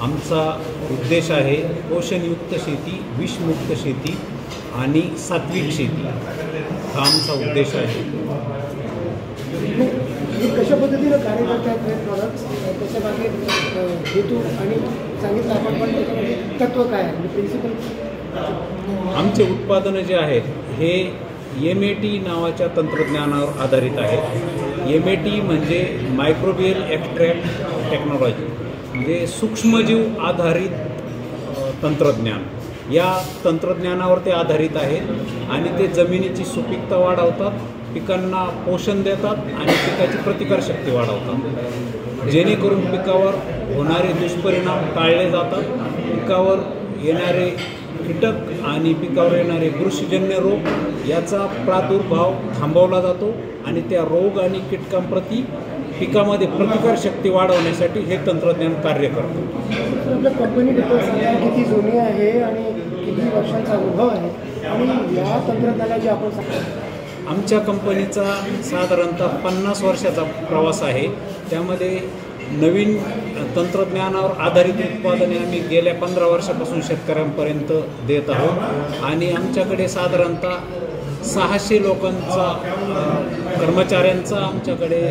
आमचा उद्देश आहे पोषणयुक्त शेती, विषमुक्त शेती आणि सात्विक शेती हा आमचा उद्देश आहे। कशा पद्धतीने कार्य करतात हे प्रॉडक्ट्स, त्याच्या मागे हेतू आणि सांगितलं आपण, पण त्याच्यामध्ये तत्व काय आहे, प्रिन्सिपल? आमचे उत्पादनं जे आहेत हे MAT नावाच्या तंत्रज्ञानावर आधारित आहे। MAT म्हणजे मायक्रोबियल एक्स्ट्रॅक्ट टेक्नॉलॉजी, म्हणजे सूक्ष्मजीव आधारित तंत्रज्ञान। या तंत्रज्ञानावर ते आधारित आहेत आणि ते जमिनीची सुपीकता वाढवतात, पिकांना पोषण देतात आणि पिकाची प्रतिकारशक्ती वाढवतात, जेणेकरून पिकावर होणारे दुष्परिणाम टाळले जातात। पिकावर येणारे कीटक आणि पिकावर येणारे बुरशीजन्य रोग याचा प्रादुर्भाव थांबवला जातो आणि त्या रोग आणि कीटकांप्रती पिकामध्ये प्रतिकारशक्ती वाढवण्यासाठी हे तंत्रज्ञान कार्य करतं। आपल्या कंपनी किती जुनी आहे आणि किती वर्षांचा अनुभव आहे आणि या तंत्रज्ञानाची आपण सांगतो? आमच्या कंपनीचा साधारणतः 50 वर्षाचा प्रवास आहे। त्यामध्ये नवीन तंत्रज्ञानावर आधारित उत्पादने आम्ही गेल्या 15 वर्षापासून शेतकऱ्यांपर्यंत देत आहोत आणि आमच्याकडे साधारणतः 600 लोकांचा कर्मचाऱ्यांचा आमच्याकडे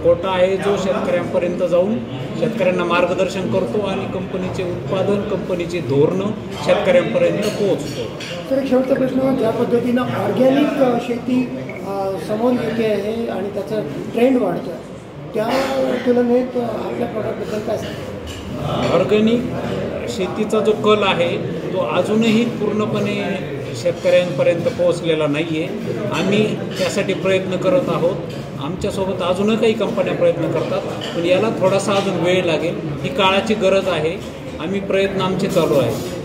कोटा आहे, जो शेतकऱ्यांपर्यंत जाऊन शेतकऱ्यांना मार्गदर्शन करतो आणि कंपनीचे उत्पादन, कंपनीचे धोरणं शेतकऱ्यांपर्यंत पोहोचतो। तर एक शेवटचा प्रश्न, ज्या पद्धतीनं ऑर्गॅनिक शेती समोर येते आहे आणि त्याचं ट्रेंड वाढतो, त्या तुलनेत आपल्या प्रॉडक्टबद्दल काय सांगतो? ऑर्गॅनिक शेतीचा जो कल आहे तो अजूनही पूर्णपणे शेतकऱ्यांपर्यंत पोहोचलेला नाही आहे। आम्ही त्यासाठी प्रयत्न करत आहोत। आमच्यासोबत अजूनही काही कंपन्या प्रयत्न करतात, पण याला थोडासा अजून वेळ लागेल। ही काळाची गरज आहे। आम्ही प्रयत्न आमचे चालू आहेत।